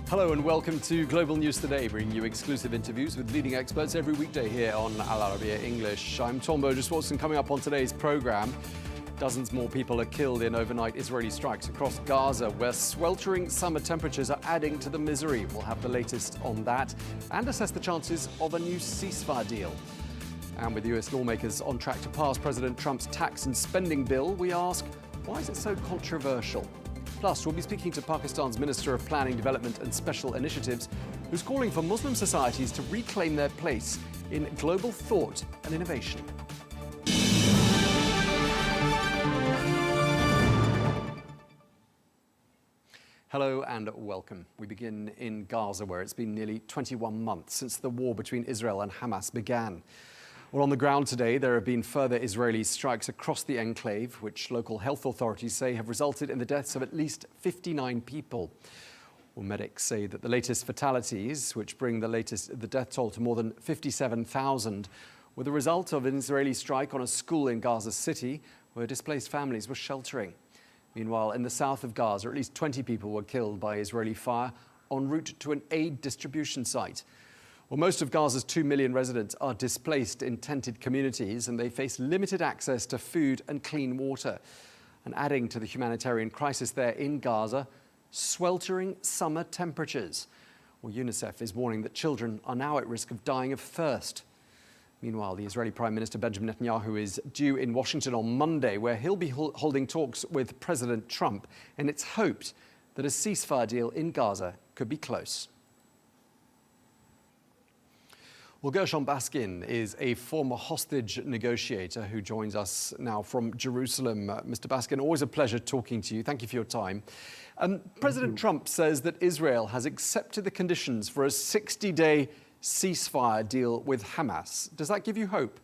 Hello and welcome to Global News Today, bringing you exclusive interviews with leading experts every weekday here on Arabiya English. I'm Tom Burges Watson. Coming up on today's programme, dozens more people are killed in overnight Israeli strikes across Gaza, where sweltering summer temperatures are adding to the misery. We'll have the latest on that and assess the chances of a new ceasefire deal. And with US lawmakers on track to pass President Trump's tax and spending bill, we ask, why is it so controversial? Plus, we'll be speaking to Pakistan's Minister of Planning, Development and Special Initiatives, who's calling for Muslim societies to reclaim their place in global thought and innovation. Hello and welcome. We begin in Gaza, where it's been nearly 21 months since the war between Israel and Hamas began. Well, on the ground today, there have been further Israeli strikes across the enclave, which local health authorities say have resulted in the deaths of at least 59 people. Well, medics say that the latest fatalities, which bring the death toll to more than 57,000, were the result of an Israeli strike on a school in Gaza City, where displaced families were sheltering. Meanwhile, in the south of Gaza, at least 20 people were killed by Israeli fire en route to an aid distribution site. Well, most of Gaza's 2 million residents are displaced in tented communities, and they face limited access to food and clean water. And adding to the humanitarian crisis there in Gaza, sweltering summer temperatures. Well, UNICEF is warning that children are now at risk of dying of thirst. Meanwhile, the Israeli Prime Minister Benjamin Netanyahu is due in Washington on Monday, where he'll be holding talks with President Trump, and it's hoped that a ceasefire deal in Gaza could be close. Well, Gershon Baskin is a former hostage negotiator who joins us now from Jerusalem. Mr. Baskin, always a pleasure talking to you. Thank you for your time. President Trump says that Israel has accepted the conditions for a 60-day ceasefire deal with Hamas. Does that give you hope?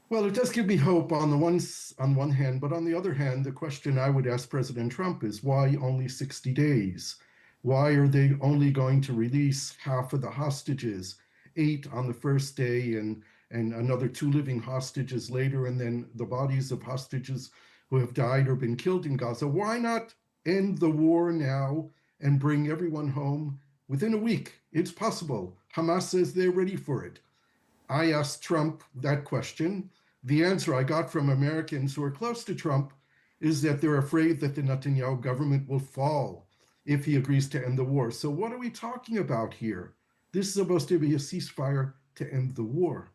Well, it does give me hope on one hand, but on the other hand, the question I would ask President Trump is why only 60 days? Why are they only going to release half of the hostages, 8 on the first day and another 2 living hostages later, and then the bodies of hostages who have died or been killed in Gaza? Why not end the war now and bring everyone home within a week? It's possible. Hamas says they're ready for it. I asked Trump that question. The answer I got from Americans who are close to Trump is that they're afraid that the Netanyahu government will fall if he agrees to end the war. So what are we talking about here? This is supposed to be a ceasefire to end the war.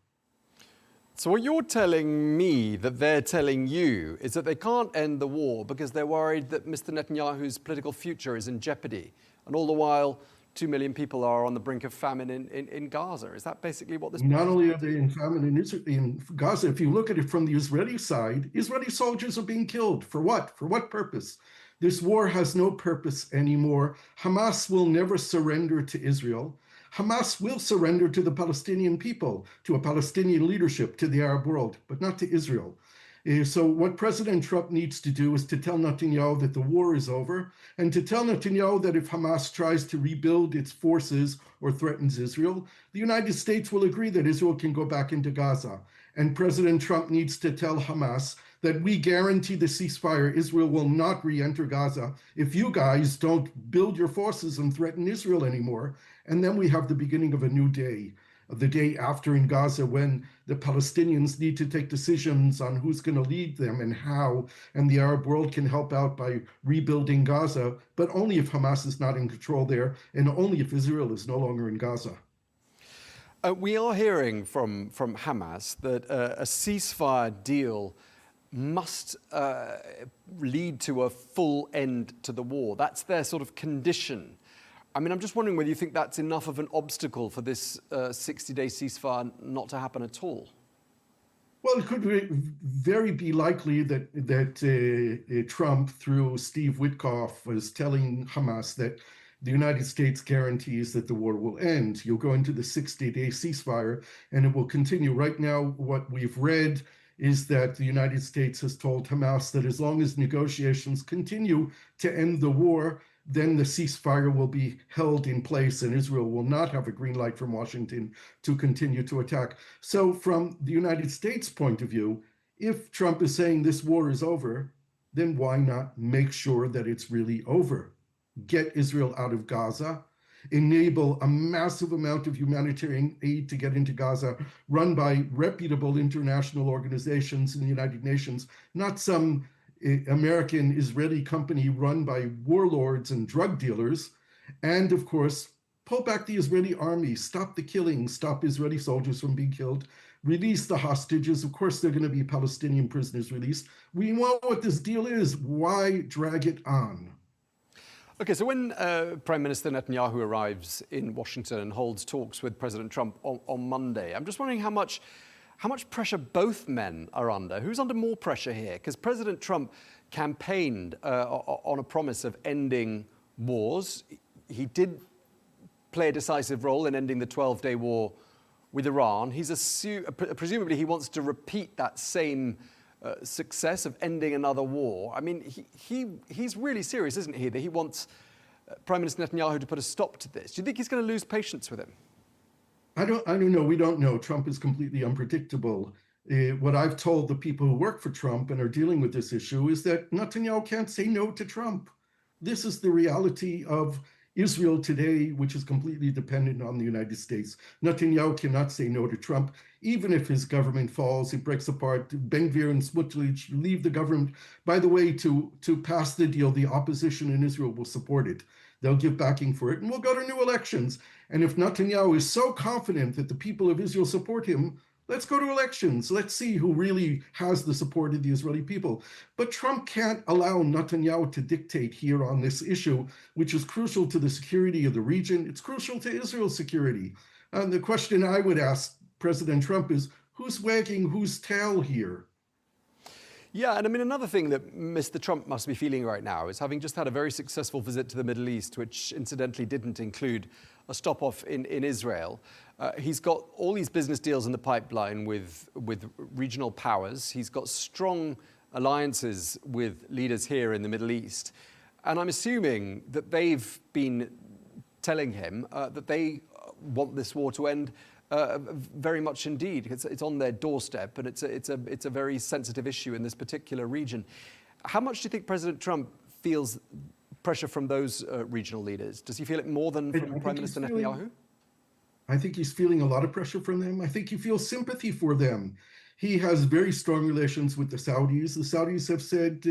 So what you're telling me that they're telling you is that they can't end the war because they're worried that Mr. Netanyahu's political future is in jeopardy. And all the while, 2 million people are on the brink of famine in Gaza. Is that basically what this... Not only are they in famine in Gaza, if you look at it from the Israeli side, Israeli soldiers are being killed. For what? For what purpose? This war has no purpose anymore. Hamas will never surrender to Israel. Hamas will surrender to the Palestinian people, to a Palestinian leadership, to the Arab world, but not to Israel. So what President Trump needs to do is to tell Netanyahu that the war is over, and to tell Netanyahu that if Hamas tries to rebuild its forces or threatens Israel, the United States will agree that Israel can go back into Gaza. And President Trump needs to tell Hamas that we guarantee the ceasefire. Israel will not re-enter Gaza if you guys don't build your forces and threaten Israel anymore. And then we have the beginning of a new day, the day after in Gaza, when the Palestinians need to take decisions on who's going to lead them and how, and the Arab world can help out by rebuilding Gaza, but only if Hamas is not in control there, and only if Israel is no longer in Gaza. We are hearing from Hamas that a ceasefire deal must lead to a full end to the war. That's their sort of condition. I mean, I'm just wondering whether you think that's enough of an obstacle for this 60-day ceasefire not to happen at all. Well, it could very be likely that Trump, through Steve Witkoff, was telling Hamas that the United States guarantees that the war will end. You'll go into the 60-day ceasefire, and it will continue. Right now, what we've read is that the United States has told Hamas that as long as negotiations continue to end the war, then the ceasefire will be held in place and Israel will not have a green light from Washington to continue to attack. So from the United States point of view, if Trump is saying this war is over, then why not make sure that it's really over? get Israel out of Gaza, enable a massive amount of humanitarian aid to get into Gaza, run by reputable international organizations in the United Nations, not some American Israeli company run by warlords and drug dealers, and of course, pull back the Israeli army, stop the killing, stop Israeli soldiers from being killed, release the hostages. Of course, they're going to be Palestinian prisoners released. We know what this deal is. Why drag it on? Okay, so when Prime Minister Netanyahu arrives in Washington and holds talks with President Trump on Monday, I'm just wondering how much pressure both men are under. Who's under more pressure here? Because President Trump campaigned on a promise of ending wars. He did play a decisive role in ending the 12-day war with Iran. Presumably he wants to repeat that same success of ending another war. I mean, he's really serious, isn't he, that he wants Prime Minister Netanyahu to put a stop to this. Do you think he's going to lose patience with him? I don't know. We don't know. Trump is completely unpredictable. What I've told the people who work for Trump and are dealing with this issue is that Netanyahu can't say no to Trump. This is the reality of Israel today, which is completely dependent on the United States. Netanyahu cannot say no to Trump, even if his government falls, it breaks apart. Ben-Gvir and Smotrich leave the government. By the way, to pass the deal, the opposition in Israel will support it. They'll give backing for it, and we'll go to new elections. And if Netanyahu is so confident that the people of Israel support him, let's go to elections. Let's see who really has the support of the Israeli people. But Trump can't allow Netanyahu to dictate here on this issue, which is crucial to the security of the region. It's crucial to Israel's security. And the question I would ask President Trump is, who's wagging whose tail here? Yeah, and I mean, another thing that Mr. Trump must be feeling right now is having just had a very successful visit to the Middle East, which incidentally didn't include a stop-off in Israel. He's got all these business deals in the pipeline with regional powers. He's got strong alliances with leaders here in the Middle East. And I'm assuming that they've been telling him that they want this war to end very much indeed. It's on their doorstep, and it's a very sensitive issue in this particular region. How much do you think President Trump feels pressure from those regional leaders? Does he feel it more than from Prime Minister Netanyahu? I think he's feeling a lot of pressure from them. I think he feels sympathy for them. He has very strong relations with the Saudis. The Saudis have said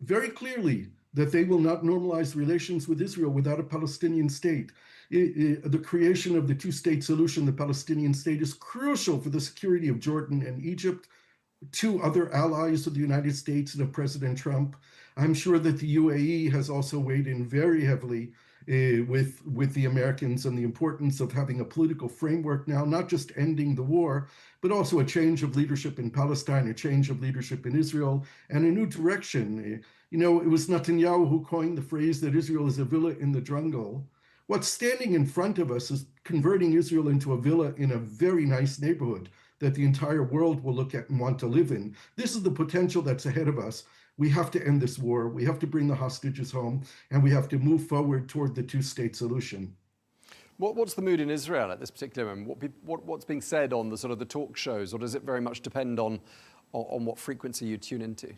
very clearly that they will not normalize relations with Israel without a Palestinian state. The creation of the two-state solution, the Palestinian state, is crucial for the security of Jordan and Egypt, two other allies of the United States and of President Trump. I'm sure that the UAE has also weighed in very heavily with the Americans on the importance of having a political framework now, not just ending the war, but also a change of leadership in Palestine, a change of leadership in Israel, and a new direction. You know, it was Netanyahu who coined the phrase that Israel is a villa in the jungle. What's standing in front of us is converting Israel into a villa in a very nice neighborhood that the entire world will look at and want to live in. This is the potential that's ahead of us. We have to end this war. We have to bring the hostages home, and we have to move forward toward the two-state solution. What's the mood in Israel at this particular moment? What's being said on the sort of the talk shows, or does it very much depend on what frequency you tune into?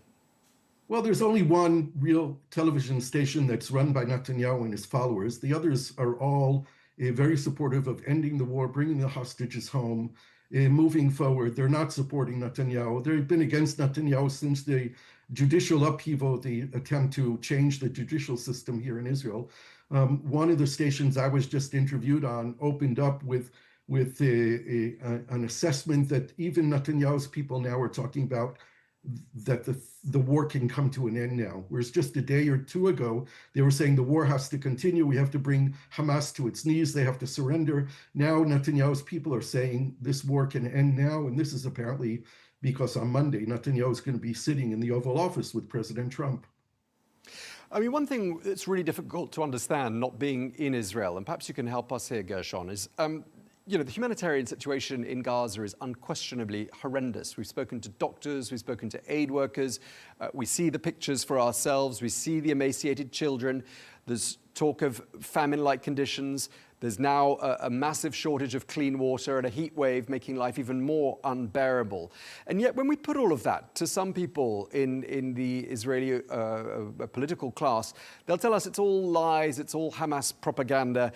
Well, there's only one real television station that's run by Netanyahu and his followers. The others are all very supportive of ending the war, bringing the hostages home, moving forward. They're not supporting Netanyahu. They've been against Netanyahu since the judicial upheaval, the attempt to change the judicial system here in Israel. One of the stations I was just interviewed on opened up with an assessment that even Netanyahu's people now are talking about that the war can come to an end now. Whereas just a day or two ago, they were saying the war has to continue. We have to bring Hamas to its knees. They have to surrender. Now Netanyahu's people are saying this war can end now. And this is apparently because on Monday, Netanyahu is going to be sitting in the Oval Office with President Trump. I mean, one thing that's really difficult to understand, not being in Israel, and perhaps you can help us here, Gershon, is you know, the humanitarian situation in Gaza is unquestionably horrendous. We've spoken to doctors, we've spoken to aid workers, we see the pictures for ourselves, we see the emaciated children, there's talk of famine-like conditions, There's now a massive shortage of clean water and a heat wave making life even more unbearable. And yet when we put all of that to some people in the Israeli political class, they'll tell us it's all lies, it's all Hamas propaganda.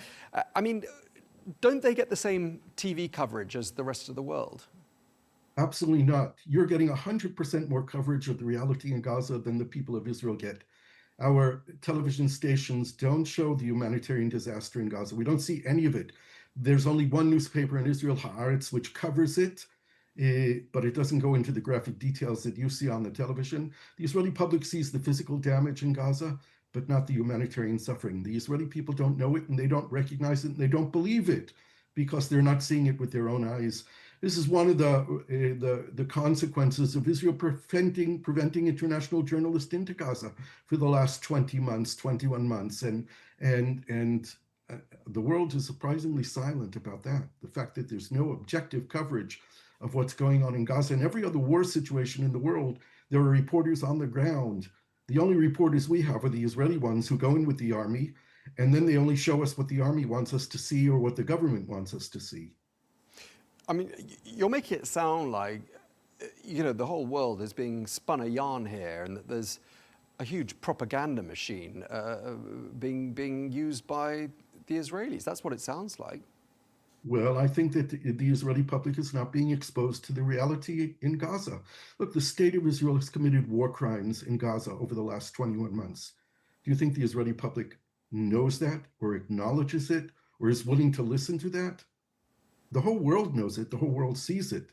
I mean, don't they get the same TV coverage as the rest of the world? Absolutely not. You're getting 100% more coverage of the reality in Gaza than the people of Israel get. Our television stations don't show the humanitarian disaster in Gaza. We don't see any of it. There's only one newspaper in Israel, Haaretz, which covers it, but it doesn't go into the graphic details that you see on the television. The Israeli public sees the physical damage in Gaza, but not the humanitarian suffering. The Israeli people don't know it, and they don't recognize it, and they don't believe it because they're not seeing it with their own eyes. This is one of the consequences of Israel preventing international journalists into Gaza for the last 21 months. And the world is surprisingly silent about that. The fact that there's no objective coverage of what's going on in Gaza and every other war situation in the world. There are reporters on the ground. The only reporters we have are the Israeli ones who go in with the army, and then they only show us what the army wants us to see or what the government wants us to see. I mean, you're making it sound like, the whole world is being spun a yarn here and that there's a huge propaganda machine being used by the Israelis. That's what it sounds like. Well, I think that the Israeli public is not being exposed to the reality in Gaza. Look, the state of Israel has committed war crimes in Gaza over the last 21 months. Do you think the Israeli public knows that or acknowledges it or is willing to listen to that? The whole world knows it. The whole world sees it.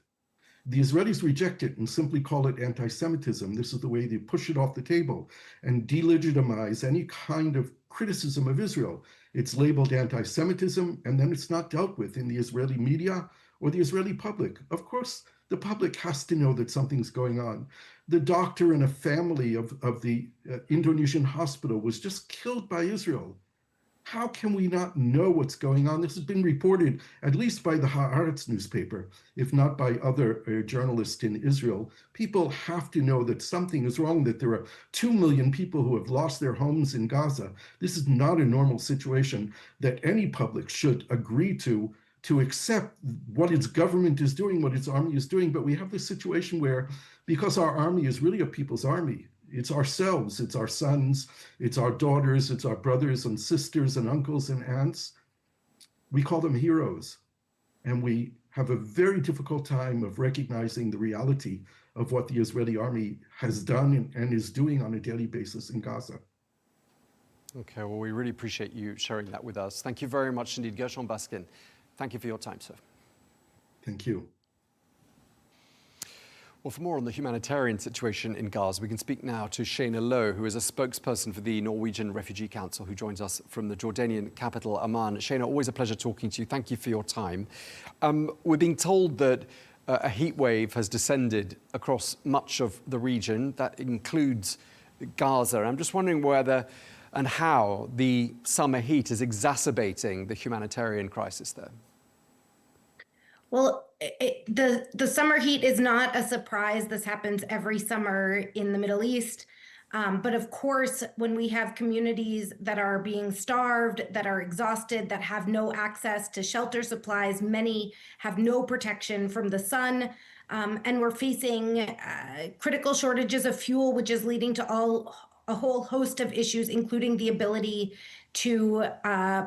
The Israelis reject it and simply call it anti-Semitism. This is the way they push it off the table and delegitimize any kind of criticism of Israel. It's labeled anti-Semitism, and then it's not dealt with in the Israeli media or the Israeli public. Of course, the public has to know that something's going on. The doctor in a family of the Indonesian hospital was just killed by Israel. How can we not know what's going on? This has been reported at least by the Haaretz newspaper, if not by other journalists in Israel. People have to know that something is wrong, that there are 2 million people who have lost their homes in Gaza. This is not a normal situation that any public should agree to accept what its government is doing, what its army is doing. But we have this situation where, because our army is really a people's army, it's ourselves, it's our sons, it's our daughters, it's our brothers and sisters and uncles and aunts. We call them heroes. And we have a very difficult time of recognizing the reality of what the Israeli army has done and is doing on a daily basis in Gaza. Okay, well, we really appreciate you sharing that with us. Thank you very much indeed, Gershon Baskin. Thank you for your time, sir. Thank you. Well, for more on the humanitarian situation in Gaza, we can speak now to Shayna Lowe, who is a spokesperson for the Norwegian Refugee Council, who joins us from the Jordanian capital, Amman. Shayna, always a pleasure talking to you. Thank you for your time. We're being told that a heat wave has descended across much of the region. That includes Gaza. I'm just wondering whether and how the summer heat is exacerbating the humanitarian crisis there. Well, the summer heat is not a surprise. This happens every summer in the Middle East. But of course, when we have communities that are being starved, that are exhausted, that have no access to shelter supplies, many have no protection from the sun, and we're facing critical shortages of fuel, which is leading to a whole host of issues, including the ability to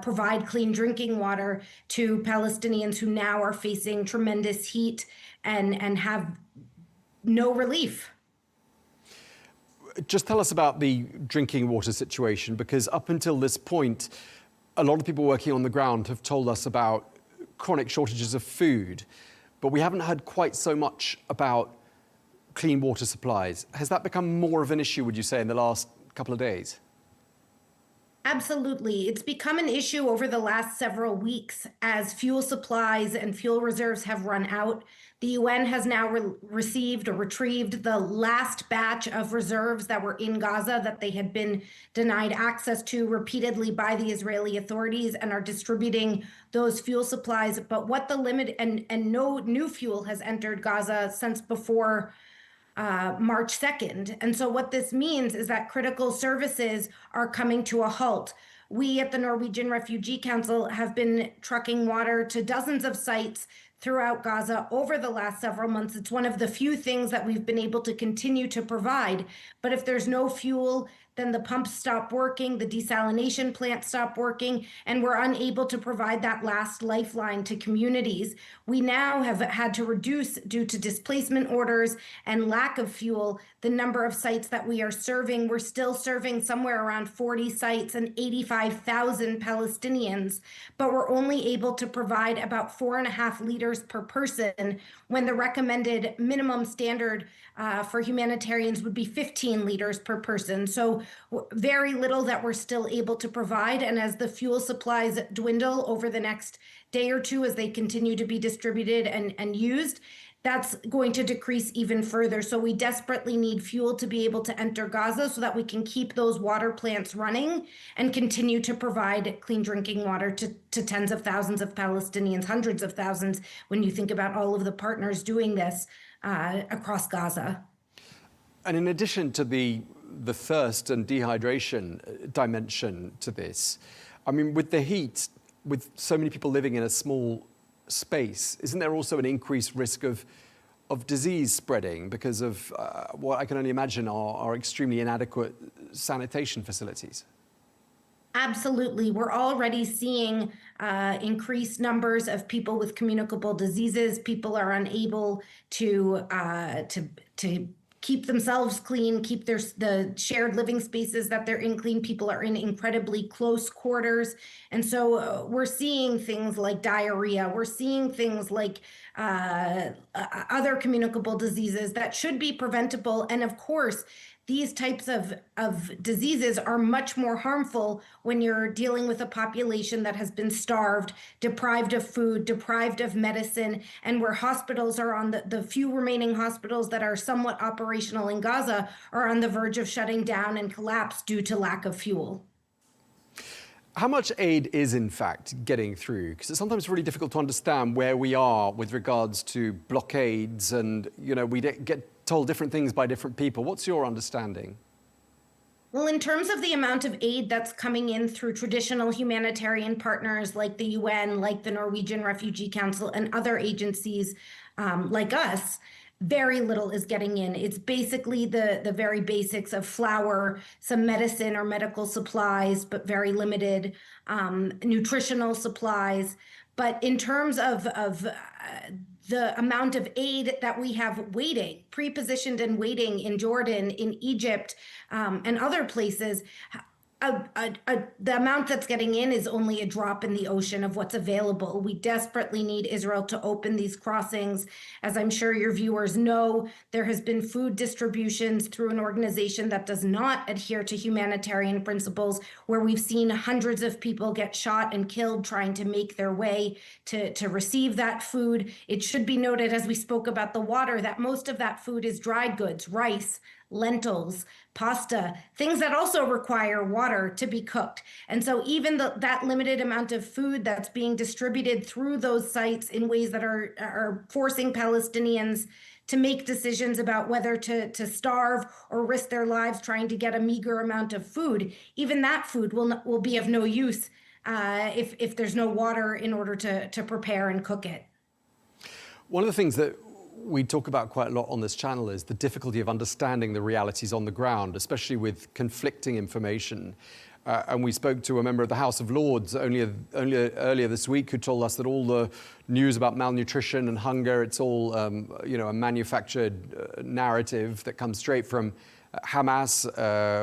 provide clean drinking water to Palestinians who now are facing tremendous heat and have no relief. Just tell us about the drinking water situation, because up until this point, a lot of people working on the ground have told us about chronic shortages of food, but we haven't heard quite so much about clean water supplies. Has that become more of an issue, would you say, in the last couple of days? Absolutely. It's become an issue over the last several weeks as fuel supplies and fuel reserves have run out. The UN has now received or retrieved the last batch of reserves that were in Gaza that they had been denied access to repeatedly by the Israeli authorities and are distributing those fuel supplies. But what the limit and no new fuel has entered Gaza since before March 2nd. And so what this means is that critical services are coming to a halt. We at the Norwegian Refugee Council have been trucking water to dozens of sites throughout Gaza over the last several months. It's one of the few things that we've been able to continue to provide. But if there's no fuel, then the pumps stop working, the desalination plants stop working, and we're unable to provide that last lifeline to communities. We now have had to reduce, due to displacement orders and lack of fuel, the number of sites that we are serving. We're still serving somewhere around 40 sites and 85,000 Palestinians, but we're only able to provide about 4.5 liters per person when the recommended minimum standard for humanitarians would be 15 liters per person. So very little that we're still able to provide. And as the fuel supplies dwindle over the next day or two, as they continue to be distributed and used, that's going to decrease even further. So we desperately need fuel to be able to enter Gaza so that we can keep those water plants running and continue to provide clean drinking water to tens of thousands of Palestinians, hundreds of thousands, when you think about all of the partners doing this across Gaza. And in addition to the thirst and dehydration dimension to this, I mean, with the heat, with so many people living in a small space, isn't there also an increased risk of disease spreading because of what I can only imagine are extremely inadequate sanitation facilities? Absolutely. We're already seeing increased numbers of people with communicable diseases. People are unable to keep themselves clean, keep the shared living spaces that they're in clean. People are in incredibly close quarters. And so we're seeing things like diarrhea. We're seeing things like other communicable diseases that should be preventable. And of course, these types of diseases are much more harmful when you're dealing with a population that has been starved, deprived of food, deprived of medicine, and where hospitals are on the few remaining hospitals that are somewhat operational in Gaza are on the verge of shutting down and collapse due to lack of fuel. How much aid is, in fact, getting through? Because it's sometimes really difficult to understand where we are with regards to blockades and, you know, we get told different things by different people. What's your understanding? Well, in terms of the amount of aid that's coming in through traditional humanitarian partners like the UN, like the Norwegian Refugee Council, and other agencies like us, very little is getting in. It's basically the very basics of flour, some medicine or medical supplies, but very limited, nutritional supplies. But in terms of the amount of aid that we have waiting, pre-positioned and waiting in Jordan, in Egypt, and other places, the amount that's getting in is only a drop in the ocean of what's available. We desperately need Israel to open these crossings. As I'm sure your viewers know, there has been food distributions through an organization that does not adhere to humanitarian principles, where we've seen hundreds of people get shot and killed trying to make their way to receive that food. It should be noted, as we spoke about the water, that most of that food is dried goods, rice, lentils, pasta, things that also require water to be cooked. And so even that limited amount of food that's being distributed through those sites in ways that are forcing Palestinians to make decisions about whether to starve or risk their lives trying to get a meager amount of food, even that food will be of no use if there's no water in order to prepare and cook it. One of the things that we talk about quite a lot on this channel is the difficulty of understanding the realities on the ground, especially with conflicting information. And we spoke to a member of the House of Lords earlier this week who told us that all the news about malnutrition and hunger, it's all a manufactured narrative that comes straight from Hamas.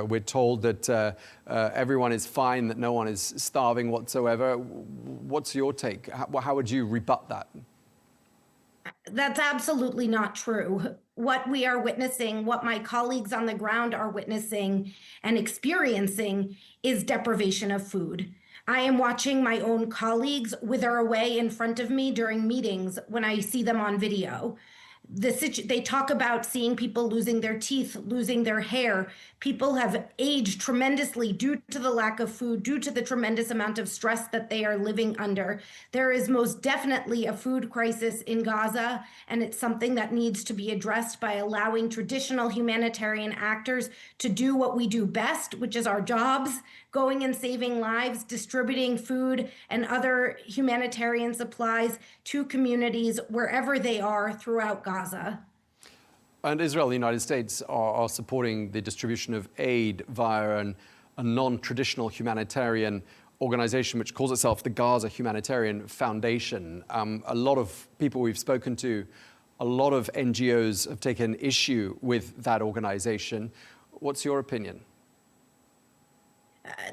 We're told that everyone is fine, that no one is starving whatsoever. What's your take? How would you rebut that? That's absolutely not true. What we are witnessing, what my colleagues on the ground are witnessing and experiencing, is deprivation of food. I am watching my own colleagues wither away in front of me during meetings when I see them on video. They talk about seeing people losing their teeth, losing their hair. People have aged tremendously due to the lack of food, due to the tremendous amount of stress that they are living under. There is most definitely a food crisis in Gaza, and it's something that needs to be addressed by allowing traditional humanitarian actors to do what we do best, which is our jobs, going and saving lives, distributing food and other humanitarian supplies to communities wherever they are throughout Gaza. And Israel and the United States are supporting the distribution of aid via a non-traditional humanitarian organization which calls itself the Gaza Humanitarian Foundation. A lot of people we've spoken to, a lot of NGOs have taken issue with that organization. What's your opinion?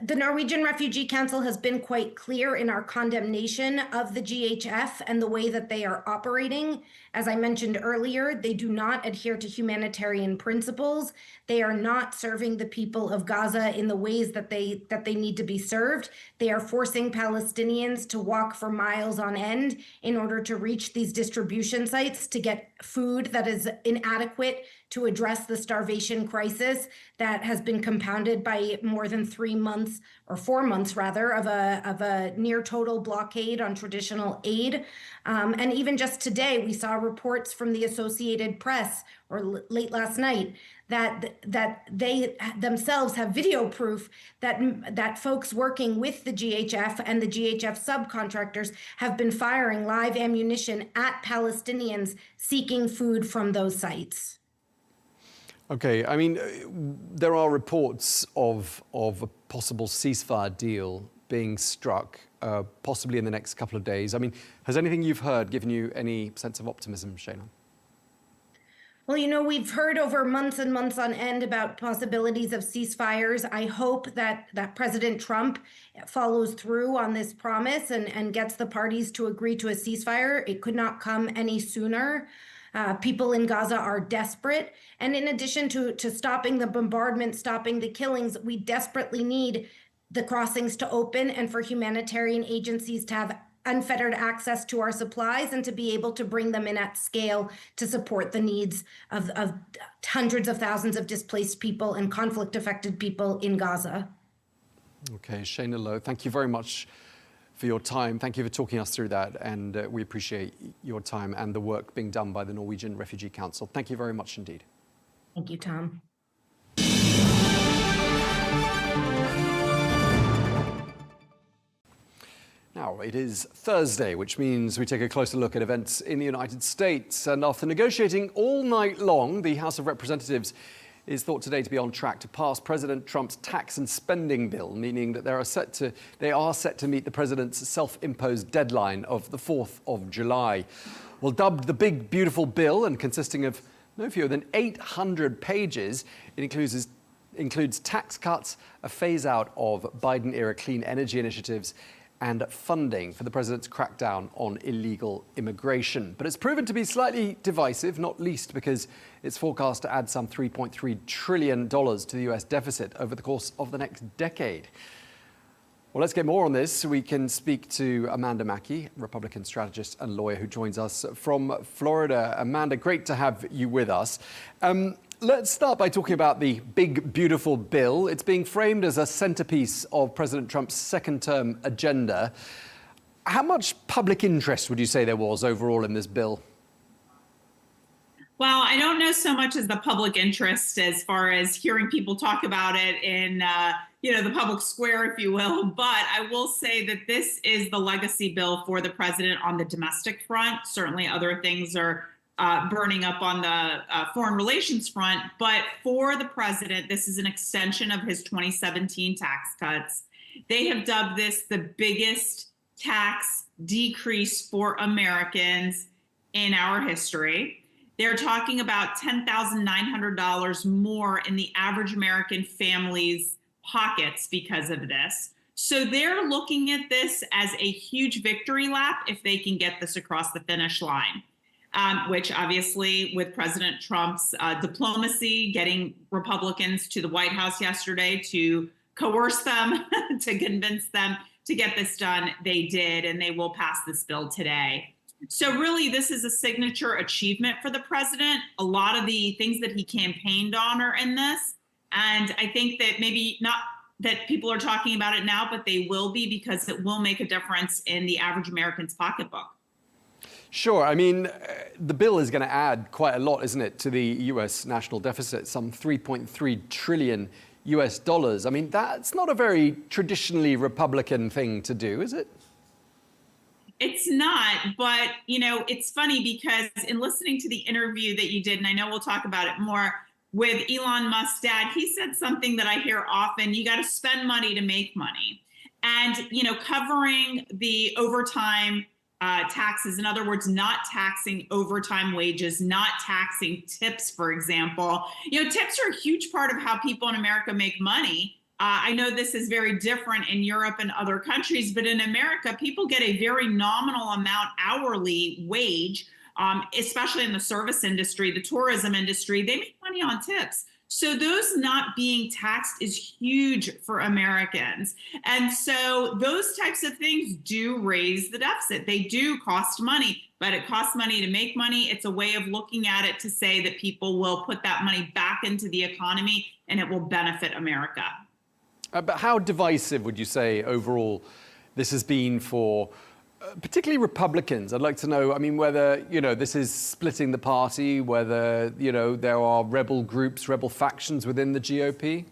The Norwegian Refugee Council has been quite clear in our condemnation of the GHF and the way that they are operating. As I mentioned earlier, they do not adhere to humanitarian principles. They are not serving the people of Gaza in the ways that they need to be served. They are forcing Palestinians to walk for miles on end in order to reach these distribution sites to get food that is inadequate to address the starvation crisis that has been compounded by more than 3 months, or 4 months rather, of a near total blockade on traditional aid. And even just today, we saw reports from the Associated Press, or late last night, that they themselves have video proof that folks working with the GHF and the GHF subcontractors have been firing live ammunition at Palestinians seeking food from those sites. Okay, I mean, there are reports of a possible ceasefire deal being struck, possibly in the next couple of days. I mean, has anything you've heard given you any sense of optimism, Shayna? Well, you know, we've heard over months and months on end about possibilities of ceasefires. I hope that President Trump follows through on this promise and gets the parties to agree to a ceasefire. It could not come any sooner. People in Gaza are desperate. And in addition to stopping the bombardment, stopping the killings, we desperately need the crossings to open and for humanitarian agencies to have unfettered access to our supplies and to be able to bring them in at scale to support the needs of hundreds of thousands of displaced people and conflict-affected people in Gaza. Okay, Shayna Lowe, thank you very much for your time. Thank you for talking us through that, and we appreciate your time and the work being done by the Norwegian Refugee Council. Thank you very much indeed. Thank you, Tom. Now, it is Thursday, which means we take a closer look at events in the United States. And after negotiating all night long, the House of Representatives is thought today to be on track to pass President Trump's tax and spending bill, meaning that they are set to meet the president's self-imposed deadline of the 4th of July. Well, dubbed the Big Beautiful Bill and consisting of no fewer than 800 pages, it includes tax cuts, a phase-out of Biden-era clean energy initiatives, and funding for the president's crackdown on illegal immigration. But it's proven to be slightly divisive, not least because it's forecast to add some $3.3 trillion to the US deficit over the course of the next decade. Well, let's get more on this. We can speak to Amanda Makki, Republican strategist and lawyer who joins us from Florida. Amanda, great to have you with us. Let's start by talking about the Big Beautiful Bill. It's being framed as a centerpiece of President Trump's second-term agenda. How much public interest would you say there was overall in this bill? Well, I don't know so much as the public interest as far as hearing people talk about it in, the public square, if you will. But I will say that this is the legacy bill for the president on the domestic front. Certainly other things are burning up on the foreign relations front. But for the president, this is an extension of his 2017 tax cuts. They have dubbed this the biggest tax decrease for Americans in our history. They're talking about $10,900 more in the average American family's pockets because of this. So they're looking at this as a huge victory lap if they can get this across the finish line. Which obviously with President Trump's diplomacy, getting Republicans to the White House yesterday to coerce them, to convince them to get this done, they did, and they will pass this bill today. So really, this is a signature achievement for the president. A lot of the things that he campaigned on are in this. And I think that maybe not that people are talking about it now, but they will be, because it will make a difference in the average American's pocketbook. Sure. I mean, the bill is going to add quite a lot, isn't it, to the US national deficit, some 3.3 trillion US dollars. I mean, that's not a very traditionally Republican thing to do, is it? It's not, but, it's funny because in listening to the interview that you did, and I know we'll talk about it more, with Elon Musk's dad, he said something that I hear often: you got to spend money to make money. And, covering the overtime taxes, in other words, not taxing overtime wages, not taxing tips, for example. Tips are a huge part of how people in America make money. I know this is very different in Europe and other countries, but in America, people get a very nominal amount hourly wage, especially in the service industry, the tourism industry. They make money on tips. So those not being taxed is huge for Americans. And so those types of things do raise the deficit. They do cost money, but it costs money to make money. It's a way of looking at it to say that people will put that money back into the economy and it will benefit America. But how divisive would you say overall this has been for particularly Republicans? I'd like to know, I mean, whether, this is splitting the party, whether, there are rebel groups, rebel factions within the GOP?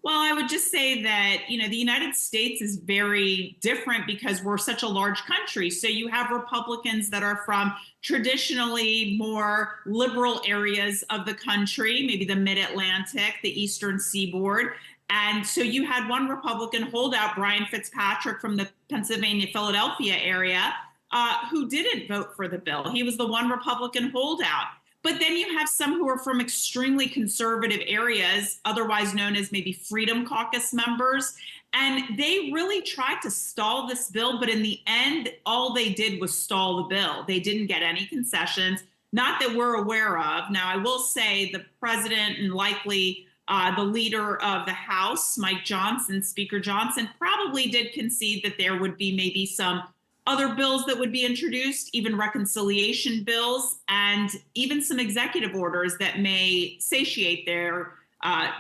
Well, I would just say that, the United States is very different because we're such a large country. So you have Republicans that are from traditionally more liberal areas of the country, maybe the mid-Atlantic, the Eastern Seaboard. And so you had one Republican holdout, Brian Fitzpatrick from the Pennsylvania, Philadelphia area, who didn't vote for the bill. He was the one Republican holdout. But then you have some who are from extremely conservative areas, otherwise known as maybe Freedom Caucus members. And they really tried to stall this bill, but in the end, all they did was stall the bill. They didn't get any concessions, not that we're aware of. Now, I will say the president and likely the leader of the House, Mike Johnson, Speaker Johnson, probably did concede that there would be maybe some other bills that would be introduced, even reconciliation bills, and even some executive orders that may satiate their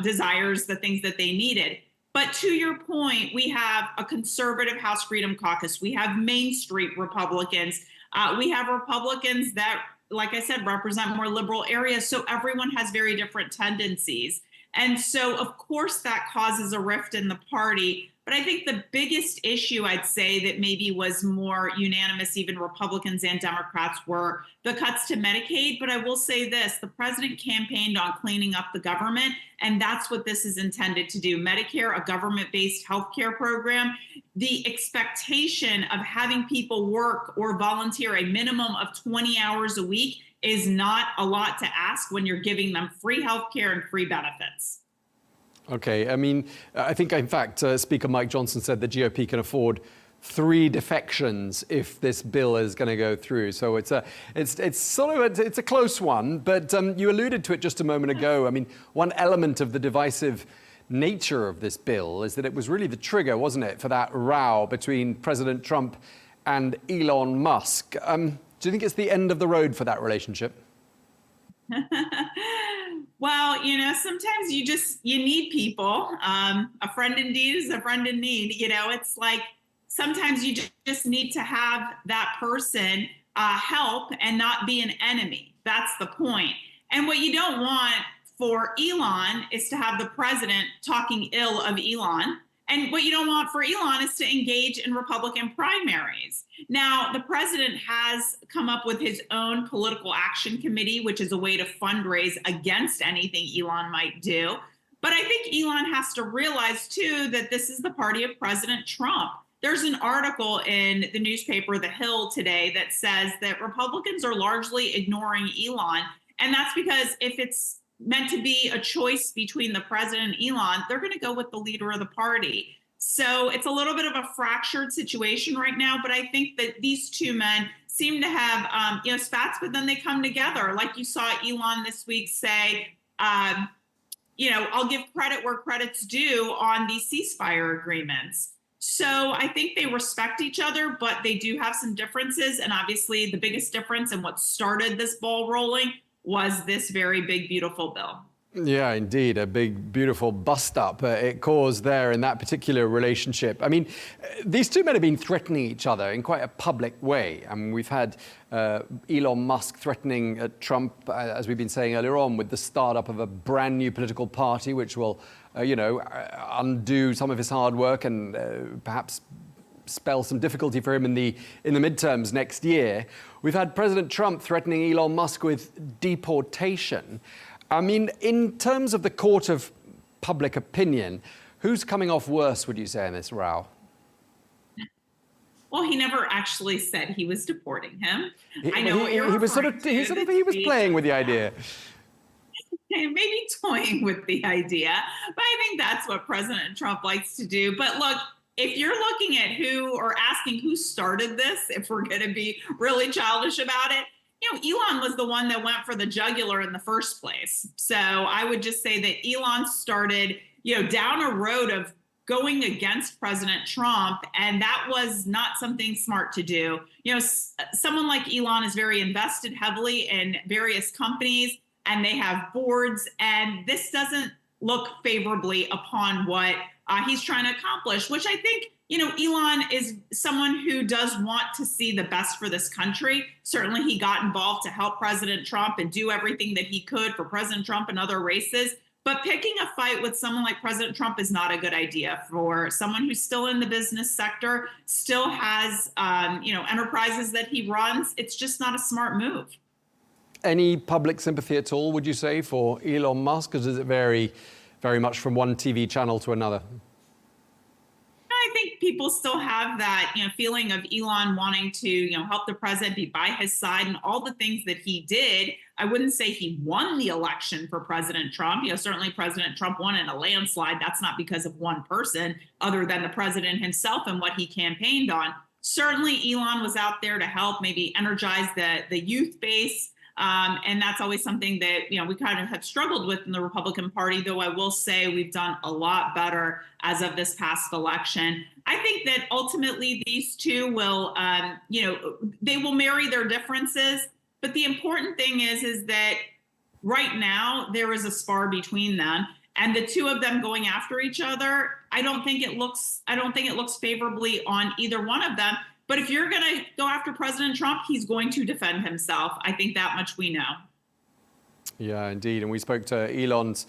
desires, the things that they needed. But to your point, we have a conservative House Freedom Caucus. We have Main Street Republicans. We have Republicans that, like I said, represent more liberal areas. So everyone has very different tendencies. And so, of course, that causes a rift in the party. But I think the biggest issue, I'd say, that maybe was more unanimous, even Republicans and Democrats, were the cuts to Medicaid. But I will say this: the president campaigned on cleaning up the government, and that's what this is intended to do. Medicare, a government-based healthcare program, the expectation of having people work or volunteer a minimum of 20 hours a week is not a lot to ask when you're giving them free healthcare and free benefits. Okay, I mean, I think, in fact, Speaker Mike Johnson said the GOP can afford 3 defections if this bill is going to go through. So it's a close one, but you alluded to it just a moment ago. I mean, one element of the divisive nature of this bill is that it was really the trigger, wasn't it, for that row between President Trump and Elon Musk. Do you think it's the end of the road for that relationship? Well, sometimes you need people. A friend indeed is a friend in need. It's like sometimes you just need to have that person help and not be an enemy. That's the point. And what you don't want for Elon is to have the president talking ill of Elon. And what you don't want for Elon is to engage in Republican primaries. Now, the president has come up with his own political action committee, which is a way to fundraise against anything Elon might do. But I think Elon has to realize, too, that this is the party of President Trump. There's an article in the newspaper, The Hill, today that says that Republicans are largely ignoring Elon. And that's because if it's meant to be a choice between the president and Elon, they're going to go with the leader of the party. So it's a little bit of a fractured situation right now, but I think that these two men seem to have, spats, but then they come together. Like you saw Elon this week say, I'll give credit where credit's due on these ceasefire agreements. So I think they respect each other, but they do have some differences. And obviously the biggest difference and what started this ball rolling was this very big, beautiful bill. Yeah, indeed, a big, beautiful bust-up it caused there in that particular relationship. I mean, these two men have been threatening each other in quite a public way. I mean, we've had Elon Musk threatening Trump, as we've been saying earlier on, with the startup of a brand new political party, which will, undo some of his hard work and perhaps spell some difficulty for him in the midterms next year. We've had President Trump threatening Elon Musk with deportation. I mean, in terms of the court of public opinion, who's coming off worse, would you say, in this row? Well, he never actually said he was deporting him. I know he was playing with the idea. Maybe toying with the idea, but I think that's what President Trump likes to do. But look, if you're looking at who or asking who started this, if we're going to be really childish about it, Elon was the one that went for the jugular in the first place. So I would just say that Elon started, down a road of going against President Trump, and that was not something smart to do. Someone like Elon is very invested heavily in various companies, and they have boards, and this doesn't look favorably upon what he's trying to accomplish, which I think, Elon is someone who does want to see the best for this country. Certainly he got involved to help President Trump and do everything that he could for President Trump and other races. But picking a fight with someone like President Trump is not a good idea for someone who's still in the business sector, still has, enterprises that he runs. It's just not a smart move. Any public sympathy at all, would you say, for Elon Musk, or does it vary very much from one TV channel to another? I think people still have that, feeling of Elon wanting to, help the president, be by his side, and all the things that he did. I wouldn't say he won the election for President Trump. Certainly President Trump won in a landslide. That's not because of one person other than the president himself and what he campaigned on. Certainly Elon was out there to help maybe energize the youth base. And that's always something that, we kind of have struggled with in the Republican Party, though I will say we've done a lot better as of this past election. I think that ultimately these two will, they will marry their differences. But the important thing is that right now there is a spar between them, and the two of them going after each other, I don't think it looks favorably on either one of them. But if you're going to go after President Trump, he's going to defend himself. I think that much we know. Yeah, indeed. And we spoke to Elon's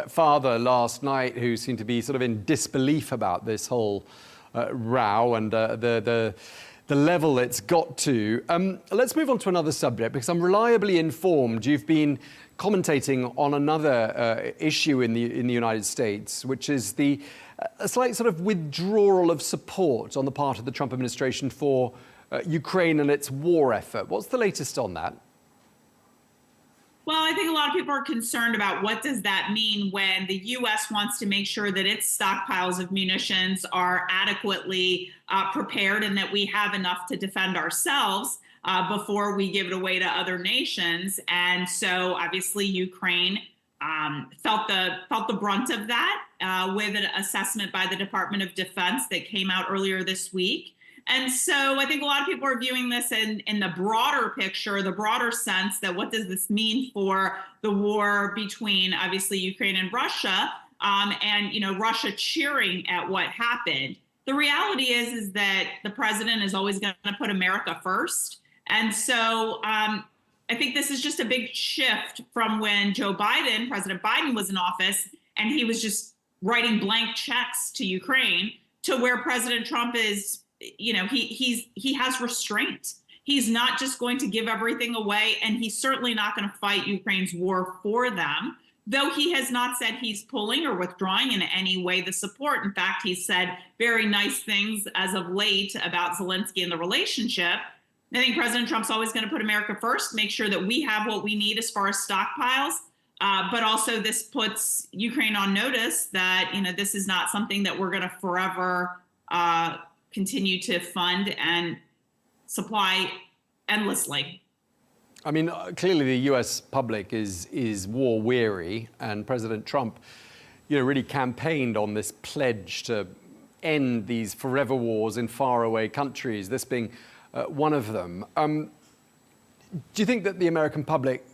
father last night, who seemed to be sort of in disbelief about this whole row and the level it's got to. Let's move on to another subject, because I'm reliably informed you've been commentating on another issue in the United States, which is a slight sort of withdrawal of support on the part of the Trump administration for Ukraine and its war effort. What's the latest on that? Well, I think a lot of people are concerned about what does that mean when the U.S. wants to make sure that its stockpiles of munitions are adequately prepared and that we have enough to defend ourselves before we give it away to other nations. And so obviously Ukraine felt the brunt of that with an assessment by the Department of Defense that came out earlier this week. And so I think a lot of people are viewing this in the broader picture, the broader sense that what does this mean for the war between obviously Ukraine and Russia, and Russia cheering at what happened. The reality is that the president is always going to put America first. And so I think this is just a big shift from when President Biden was in office, and he was just writing blank checks to Ukraine, to where President Trump is, he has restraint. He's not just going to give everything away, and he's certainly not going to fight Ukraine's war for them, though he has not said he's pulling or withdrawing in any way the support. In fact, he's said very nice things as of late about Zelensky and the relationship. I think President Trump's always going to put America first, make sure that we have what we need as far as stockpiles. But also this puts Ukraine on notice that, this is not something that we're going to forever continue to fund and supply endlessly. I mean, clearly the US public is war weary, and President Trump, really campaigned on this pledge to end these forever wars in faraway countries, this being one of them. Do you think that the American public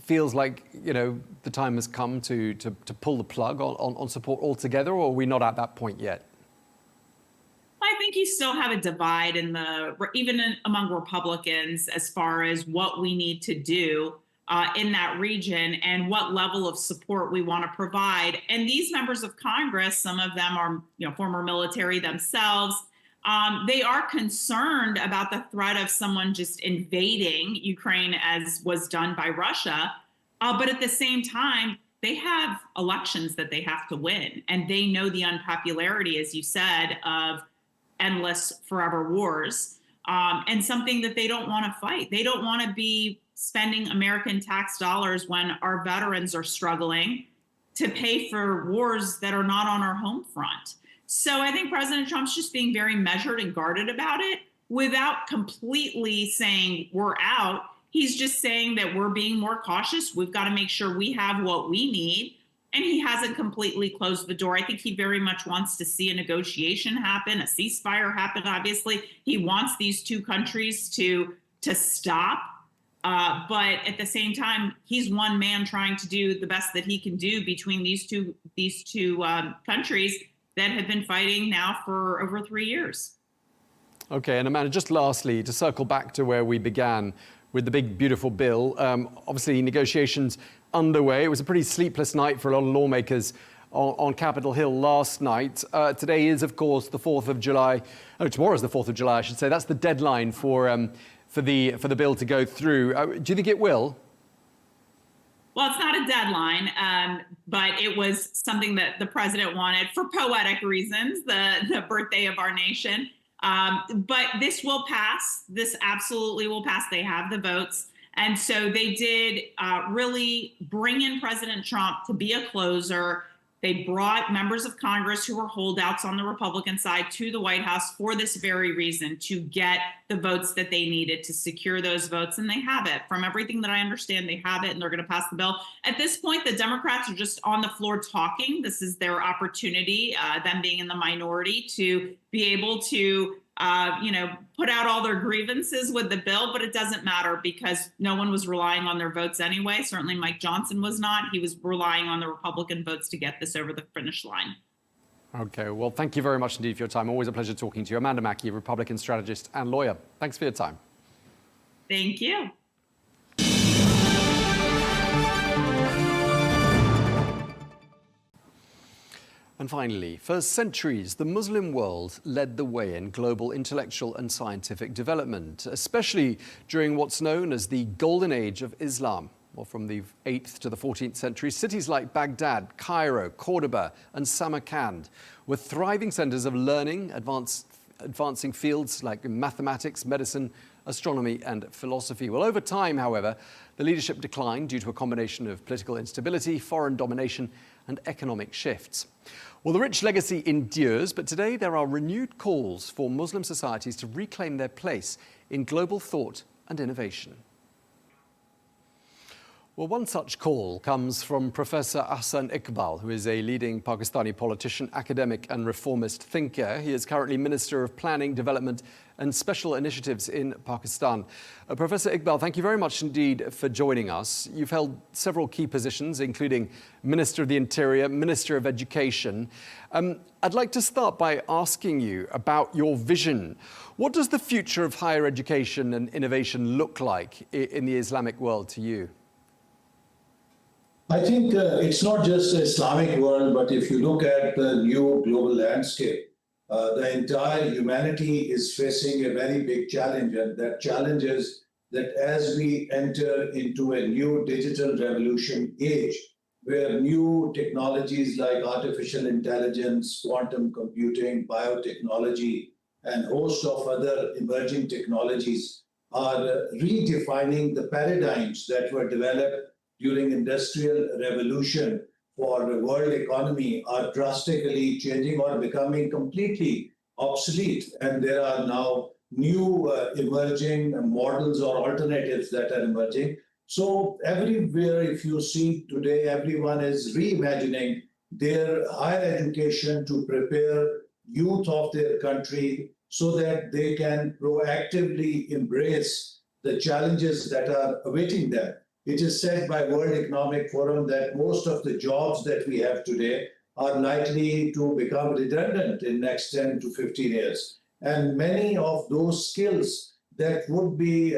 feels like, the time has come to pull the plug on support altogether, or are we not at that point yet? I think you still have a divide among Republicans as far as what we need to do in that region and what level of support we want to provide. And these members of Congress, some of them are former military themselves. They are concerned about the threat of someone just invading Ukraine, as was done by Russia. But at the same time, they have elections that they have to win. And they know the unpopularity, as you said, of endless forever wars, and something that they don't want to fight. They don't want to be spending American tax dollars when our veterans are struggling to pay for wars that are not on our home front. So I think President Trump's just being very measured and guarded about it without completely saying we're out. He's just saying that we're being more cautious. We've got to make sure we have what we need. And he hasn't completely closed the door. I think he very much wants to see a negotiation happen, a ceasefire happen, obviously. He wants these two countries to stop. But at the same time, he's one man trying to do the best that he can do between these two countries that have been fighting now for over 3 years. Okay, and Amanda, just lastly, to circle back to where we began with the big, beautiful bill, obviously negotiations underway. It was a pretty sleepless night for a lot of lawmakers on Capitol Hill last night. Today is, of course, the 4th of July. Oh, tomorrow is the 4th of July, I should say. That's the deadline for the bill to go through. Do you think it will? Well, it's not a deadline, but it was something that the president wanted for poetic reasons, the birthday of our nation. But this will pass. This absolutely will pass. They have the votes. And so they did really bring in President Trump to be a closer. They brought members of Congress who were holdouts on the Republican side to the White House for this very reason, to get the votes that they needed to secure those votes. And they have it. From everything that I understand, they have it, and they're going to pass the bill. At this point, the Democrats are just on the floor talking. This is their opportunity, them being in the minority, to be able to put out all their grievances with the bill, but it doesn't matter because no one was relying on their votes anyway. Certainly Mike Johnson was not. He was relying on the Republican votes to get this over the finish line. Okay, well, thank you very much indeed for your time. Always a pleasure talking to you. Amanda Makki, Republican strategist and lawyer. Thanks for your time. Thank you. And finally, for centuries, the Muslim world led the way in global intellectual and scientific development, especially during what's known as the Golden Age of Islam. Well, from the 8th to the 14th century, cities like Baghdad, Cairo, Cordoba, and Samarkand were thriving centers of learning, advancing fields like mathematics, medicine, astronomy, and philosophy. Well, over time, however, the leadership declined due to a combination of political instability, foreign domination, and economic shifts. Well, the rich legacy endures, but today there are renewed calls for Muslim societies to reclaim their place in global thought and innovation. Well, one such call comes from Professor Ahsan Iqbal, who is a leading Pakistani politician, academic and reformist thinker. He is currently Minister of Planning, Development and Special Initiatives in Pakistan. Professor Iqbal, thank you very much indeed for joining us. You've held several key positions, including Minister of the Interior, Minister of Education. I'd like to start by asking you about your vision. What does the future of higher education and innovation look like in the Islamic world to you? I think it's not just the Islamic world, but if you look at the new global landscape, the entire humanity is facing a very big challenge. And that challenge is that as we enter into a new digital revolution age, where new technologies like artificial intelligence, quantum computing, biotechnology, and a host of other emerging technologies are redefining the paradigms that were developed during industrial revolution for the world economy, are drastically changing or becoming completely obsolete. And there are now new emerging models or alternatives that are emerging. So everywhere, if you see today, everyone is reimagining their higher education to prepare youth of their country so that they can proactively embrace the challenges that are awaiting them. It is said by World Economic Forum that most of the jobs that we have today are likely to become redundant in next 10 to 15 years. And many of those skills that would be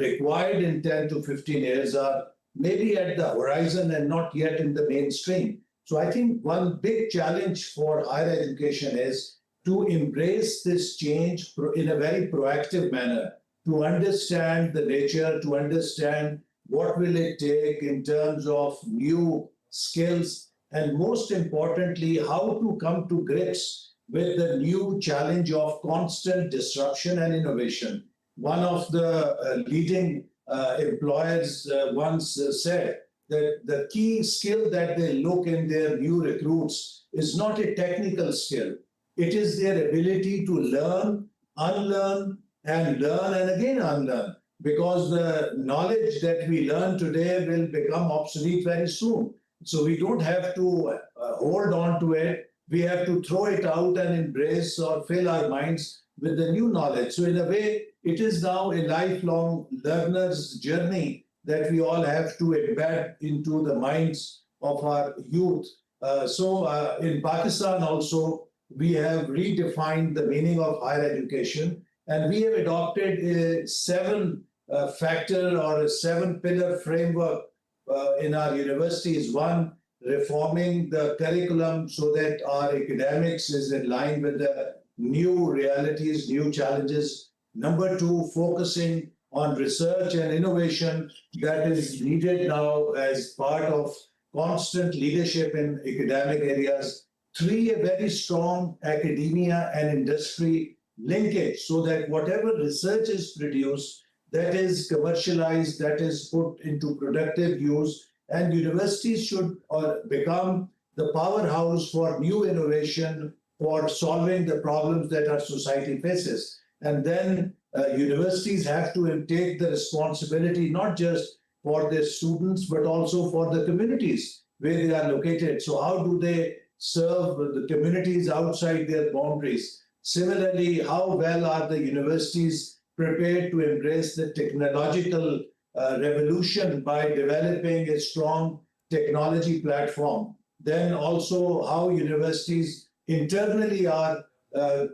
required in 10 to 15 years are maybe at the horizon and not yet in the mainstream. So I think one big challenge for higher education is to embrace this change in a very proactive manner, to understand the nature, to understand what will it take in terms of new skills, and most importantly, how to come to grips with the new challenge of constant disruption and innovation. One of the leading employers once said that the key skill that they look in their new recruits is not a technical skill. It is their ability to learn, unlearn, and learn and again unlearn, because the knowledge that we learn today will become obsolete very soon. So we don't have to hold on to it. We have to throw it out and embrace or fill our minds with the new knowledge. So in a way, it is now a lifelong learner's journey that we all have to embed into the minds of our youth. In Pakistan also, we have redefined the meaning of higher education, and we have adopted a seven-factor or a seven-pillar framework in our universities. One, reforming the curriculum so that our academics is in line with the new realities, new challenges. Number two, focusing on research and innovation that is needed now as part of constant leadership in academic areas. Three, a very strong academia and industry linkage so that whatever research is produced, that is commercialized, that is put into productive use, and universities should become the powerhouse for new innovation, for solving the problems that our society faces. And then universities have to take the responsibility not just for their students, but also for the communities where they are located. So how do they serve the communities outside their boundaries? Similarly, how well are the universities prepared to embrace the technological revolution by developing a strong technology platform? Then also how universities internally are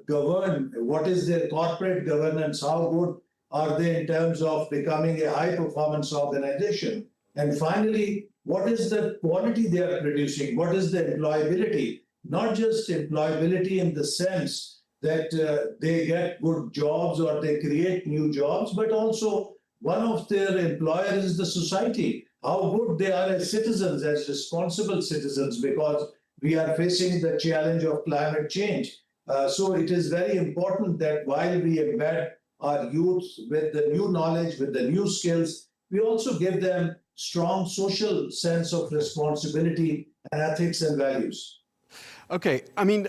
governed, what is their corporate governance, how good are they in terms of becoming a high-performance organization? And finally, what is the quality they are producing? What is the employability? Not just employability in the sense that they get good jobs or they create new jobs, but also one of their employers is the society. How good they are as citizens, as responsible citizens, because we are facing the challenge of climate change. So it is very important that while we embed our youth with the new knowledge, with the new skills, we also give them strong social sense of responsibility and ethics and values. Okay, I mean,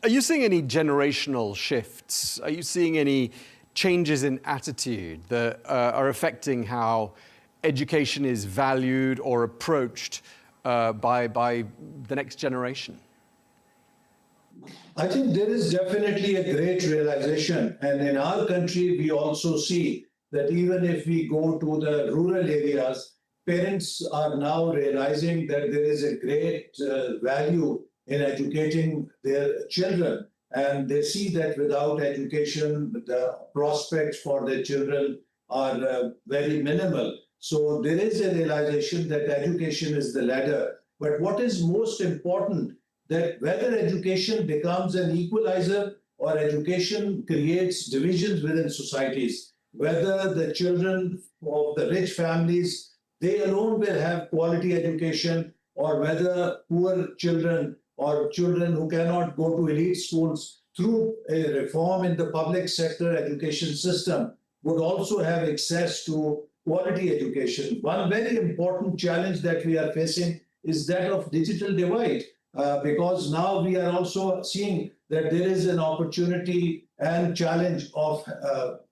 are you seeing any generational shifts? Are you seeing any changes in attitude that are affecting how education is valued or approached by the next generation? I think there is definitely a great realization. And in our country, we also see that even if we go to the rural areas, parents are now realizing that there is a great value in educating their children. And they see that without education, the prospects for their children are very minimal. So there is a realization that education is the ladder. But what is most important, that whether education becomes an equalizer or education creates divisions within societies, whether the children of the rich families, they alone will have quality education, or whether poor children or children who cannot go to elite schools, through a reform in the public sector education system, would also have access to quality education. One very important challenge that we are facing is that of digital divide, because now we are also seeing that there is an opportunity and challenge of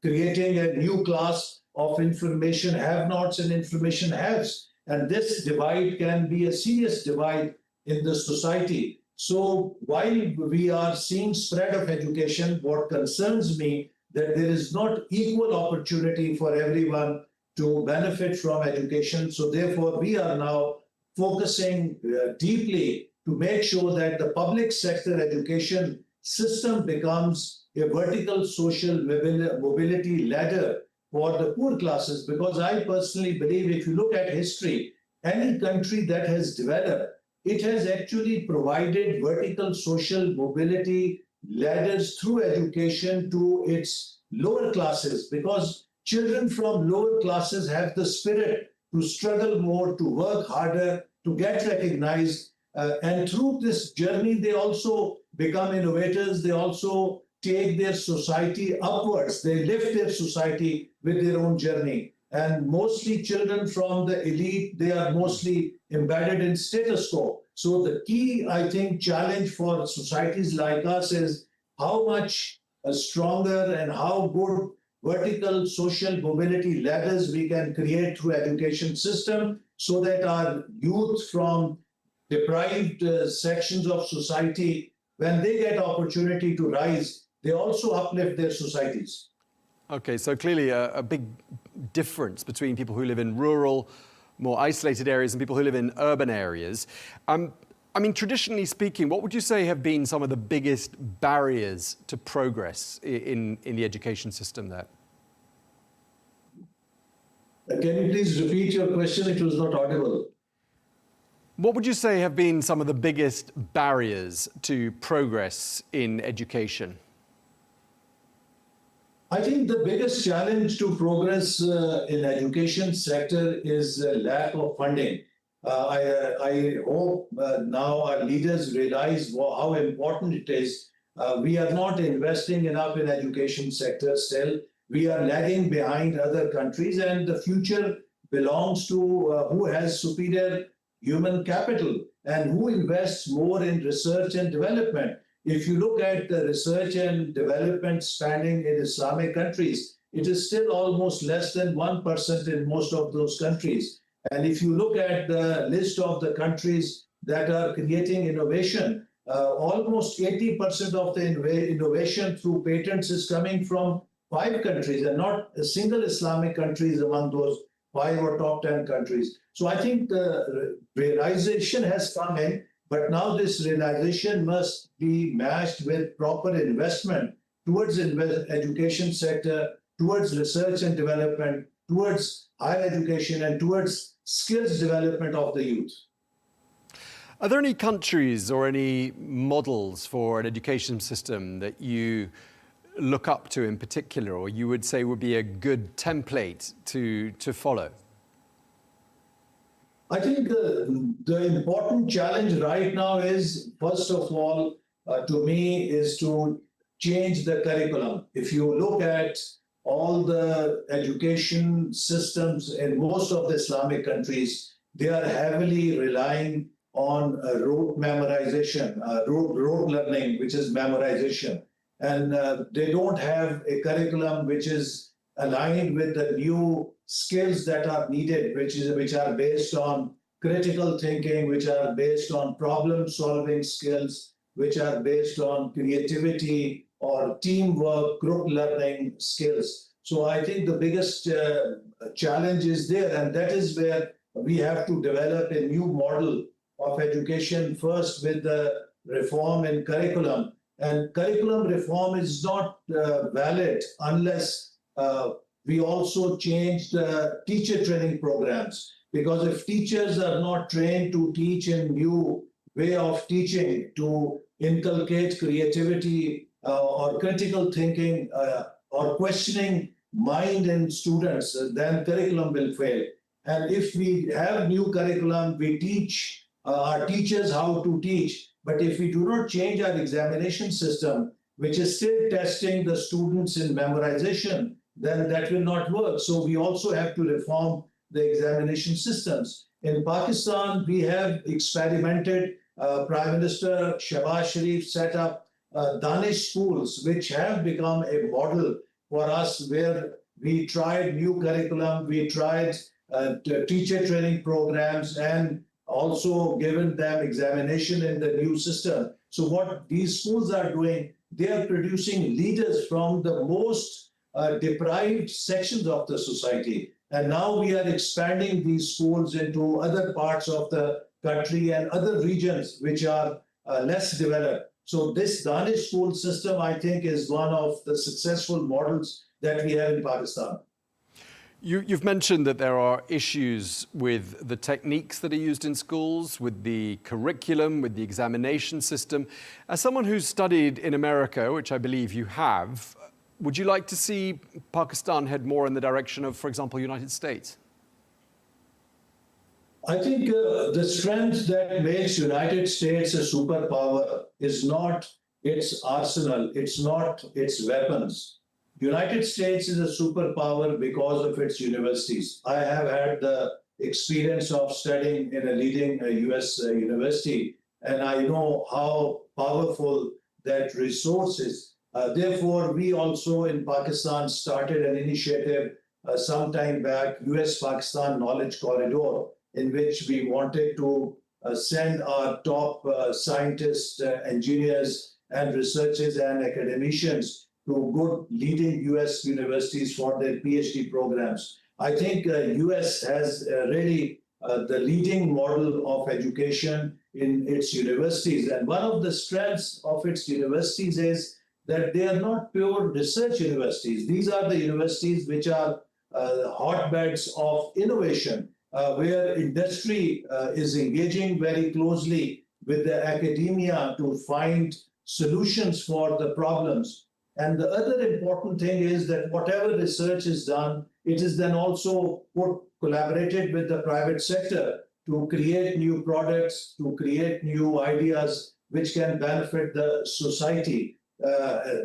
creating a new class of information have-nots and information haves. And this divide can be a serious divide in the society. So while we are seeing spread of education, what concerns me that there is not equal opportunity for everyone to benefit from education. So therefore, we are now focusing deeply to make sure that the public sector education system becomes a vertical social mobility ladder for the poor classes. Because I personally believe if you look at history, any country that has developed, it has actually provided vertical social mobility ladders through education to its lower classes, because children from lower classes have the spirit to struggle more, to work harder, to get recognized. And through this journey, they also become innovators. They also take their society upwards. They lift their society with their own journey. And mostly children from the elite, they are mostly embedded in status quo. So the key, I think, challenge for societies like us is how much stronger and how good vertical social mobility ladders we can create through education system, so that our youth from deprived sections of society, when they get opportunity to rise, they also uplift their societies. Okay, so clearly a big difference between people who live in rural, more isolated areas and people who live in urban areas. I mean, traditionally speaking, what would you say have been some of the biggest barriers to progress in the education system there? Can you please repeat your question? It was not audible. What would you say have been some of the biggest barriers to progress in education? I think the biggest challenge to progress in education sector is lack of funding. I hope now our leaders realize how important it is. We are not investing enough in education sector still. We are lagging behind other countries, and the future belongs to who has superior human capital and who invests more in research and development. If you look at the research and development spending in Islamic countries, it is still almost less than 1% in most of those countries. And if you look at the list of the countries that are creating innovation, almost 80% of the innovation through patents is coming from 5 countries, and not a single Islamic country is among those 5 or top 10 countries. So I think the realization has come in, but now this realization must be matched with proper investment towards education sector, towards research and development, towards higher education, and towards skills development of the youth. Are there any countries or any models for an education system that you look up to in particular, or you would say would be a good template to follow? I think the important challenge right now is, first of all, to me, is to change the curriculum. If you look at all the education systems in most of the Islamic countries, they are heavily relying on rote memorization, rote learning, which is memorization. And they don't have a curriculum which is aligned with the new skills that are needed, which are based on critical thinking, which are based on problem-solving skills, which are based on creativity or teamwork, group learning skills. So I think the biggest challenge is there, and that is where we have to develop a new model of education, first with the reform in curriculum. And curriculum reform is not valid unless we also change the teacher training programs. Because if teachers are not trained to teach in new way of teaching, to inculcate creativity or critical thinking or questioning mind in students, then curriculum will fail. And if we have new curriculum, we teach our teachers how to teach. But if we do not change our examination system, which is still testing the students in memorization, then that will not work. So we also have to reform the examination systems. In Pakistan, we have experimented. Prime Minister Shehbaz Sharif set up Danish schools, which have become a model for us, where we tried new curriculum, we tried teacher training programs, and also given them examination in the new system. So what these schools are doing, they are producing leaders from the most deprived sections of the society. And now we are expanding these schools into other parts of the country and other regions which are less developed. So this Danish school system, I think, is one of the successful models that we have in Pakistan. You've mentioned that there are issues with the techniques that are used in schools, with the curriculum, with the examination system. As someone who's studied in America, which I believe you have, would you like to see Pakistan head more in the direction of, for example, United States? I think the strength that makes United States a superpower is not its arsenal, it's not its weapons. United States is a superpower because of its universities. I have had the experience of studying in a leading US university, and I know how powerful that resource is. Therefore, we also in Pakistan started an initiative some time back, US-Pakistan Knowledge Corridor, in which we wanted to send our top scientists, engineers, and researchers and academicians to good leading US universities for their PhD programs. I think US has really the leading model of education in its universities. And one of the strengths of its universities is that they are not pure research universities. These are the universities which are hotbeds of innovation, where industry is engaging very closely with the academia to find solutions for the problems. And the other important thing is that whatever research is done, it is then also collaborated with the private sector to create new products, to create new ideas which can benefit the society.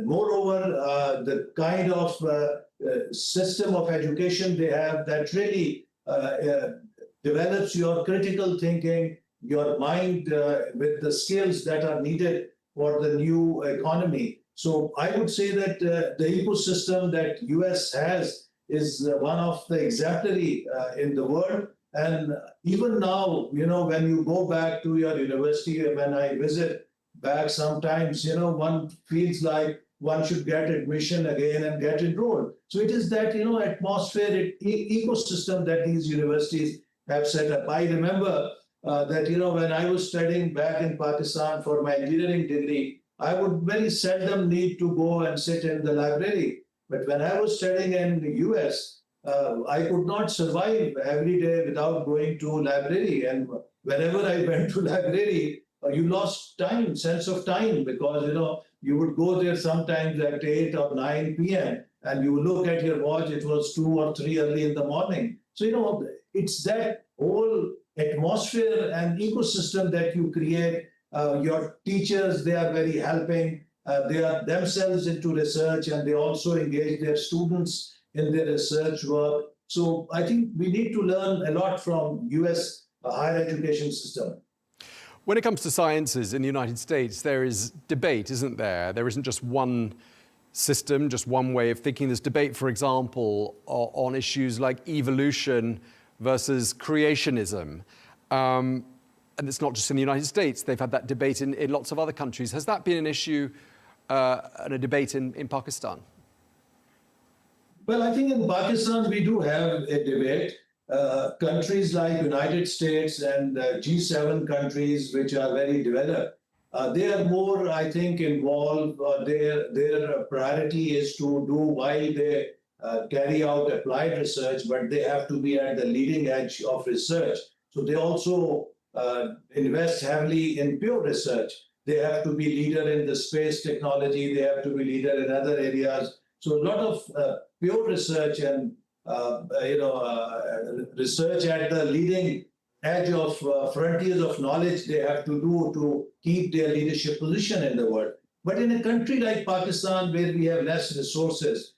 Moreover, the kind of system of education they have that really develops your critical thinking, your mind with the skills that are needed for the new economy. So I would say that the ecosystem that US has is one of the exemplary in the world. And even now, when you go back to your university, when I visit back sometimes, one feels like one should get admission again and get enrolled. So it is that, atmospheric ecosystem that these universities have set up. I remember that, when I was studying back in Pakistan for my engineering degree, I would very seldom need to go and sit in the library. But when I was studying in the US, I could not survive every day without going to library. And whenever I went to library, you lost time, sense of time, because, you would go there sometimes at 8 or 9 p.m. and you look at your watch, it was 2 or 3 early in the morning. So, it's that whole atmosphere and ecosystem that you create. Your teachers, they are very helping. They are themselves into research, and they also engage their students in their research work. So I think we need to learn a lot from US higher education system. When it comes to sciences in the United States, there is debate, isn't there? There isn't just one system, just one way of thinking. There's debate, for example, on issues like evolution versus creationism. And it's not just in the United States. They've had that debate in lots of other countries. Has that been an issue and a debate in Pakistan? Well, I think in Pakistan, we do have a debate. Countries like United States and G7 countries, which are very developed, they are more, I think, involved. Their priority is to do while they carry out applied research, but they have to be at the leading edge of research. So they also invest heavily in pure research. They have to be leader in the space technology. They have to be leader in other areas. So a lot of pure research and research at the leading edge of frontiers of knowledge they have to do to keep their leadership position in the world. But in a country like Pakistan, where we have less resources,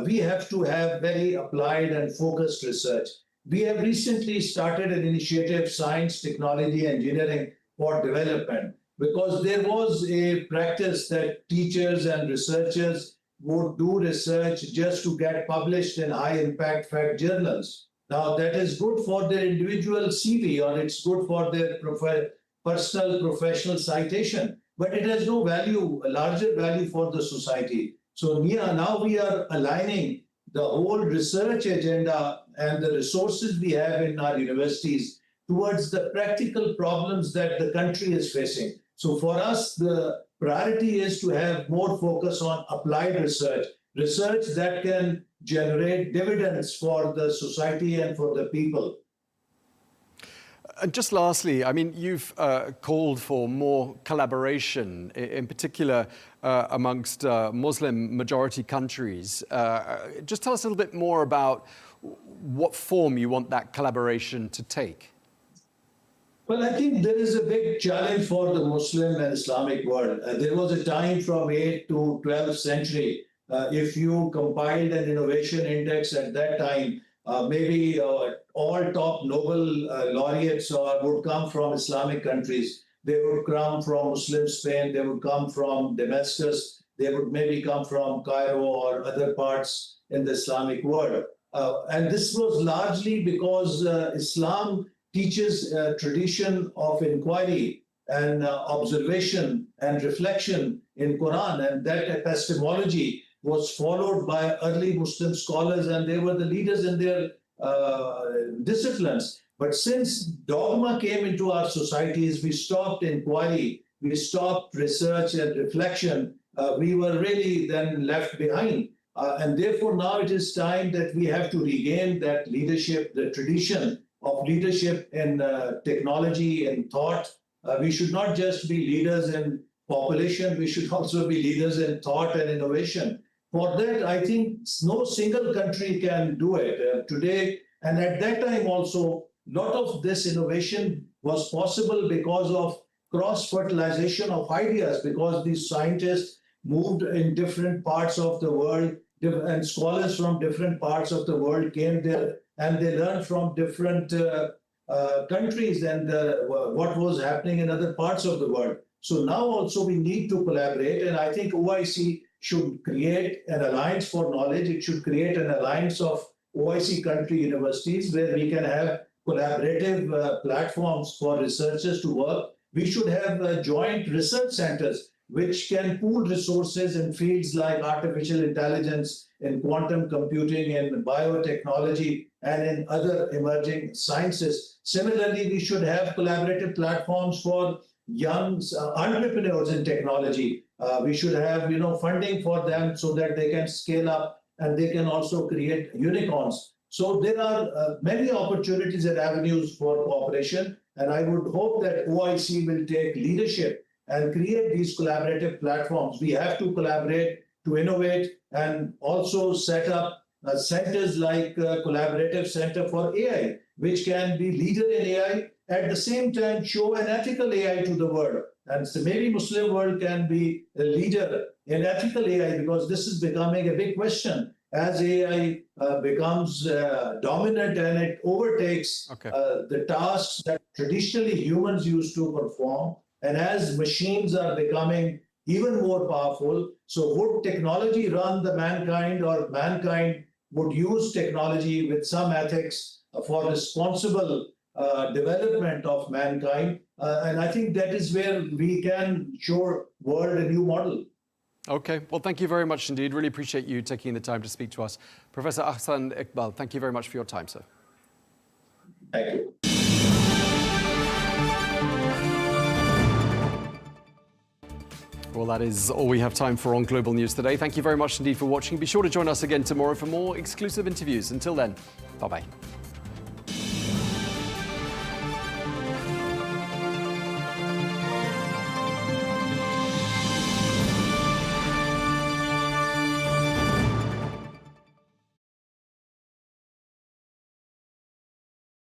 we have to have very applied and focused research. We have recently started an initiative, Science, Technology, Engineering for Development, because there was a practice that teachers and researchers would do research just to get published in high-impact fact journals. Now, that is good for their individual CV, or it's good for their personal professional citation, but it has no value, a larger value for the society. So now we are aligning the whole research agenda and the resources we have in our universities towards the practical problems that the country is facing. So for us, the priority is to have more focus on applied research, research that can generate dividends for the society and for the people. And just lastly, I mean, you've called for more collaboration, in particular amongst Muslim majority countries. Just tell us a little bit more about what form you want that collaboration to take. Well, I think there is a big challenge for the Muslim and Islamic world. There was a time from 8th to 12th century. If you compiled an innovation index at that time, maybe all top Nobel laureates would come from Islamic countries. They would come from Muslim Spain, they would come from Damascus, they would maybe come from Cairo or other parts in the Islamic world. And this was largely because Islam teaches a tradition of inquiry and observation and reflection in Quran, and that epistemology was followed by early Muslim scholars, and they were the leaders in their disciplines. But since dogma came into our societies, we stopped inquiry, we stopped research and reflection. We were really then left behind. And therefore, now it is time that we have to regain that leadership, the tradition of leadership in technology and thought. We should not just be leaders in population, we should also be leaders in thought and innovation. For that, I think no single country can do it today. And at that time also, a lot of this innovation was possible because of cross-fertilization of ideas, because these scientists moved in different parts of the world, and scholars from different parts of the world came there, and they learned from different countries and what was happening in other parts of the world. So now also we need to collaborate, and I think OIC should create an alliance for knowledge. It should create an alliance of OIC country universities where we can have collaborative platforms for researchers to work. We should have joint research centers which can pool resources in fields like artificial intelligence, in quantum computing, in biotechnology, and in other emerging sciences. Similarly, we should have collaborative platforms for young entrepreneurs in technology. We should have, funding for them so that they can scale up and they can also create unicorns. So there are many opportunities and avenues for cooperation, and I would hope that OIC will take leadership and create these collaborative platforms. We have to collaborate to innovate and also set up centers like Collaborative Center for AI, which can be leader in AI, at the same time show an ethical AI to the world. And so maybe Muslim world can be a leader in ethical AI, because this is becoming a big question. As AI becomes dominant and it overtakes the tasks that traditionally humans used to perform, and as machines are becoming even more powerful, so would technology run the mankind, or mankind would use technology with some ethics for responsible development of mankind? And I think that is where we can show world a new model. Okay, well, thank you very much indeed. Really appreciate you taking the time to speak to us. Professor Ahsan Iqbal, thank you very much for your time, sir. Thank you. Well, that is all we have time for on Global News today. Thank you very much indeed for watching. Be sure to join us again tomorrow for more exclusive interviews. Until then, bye-bye.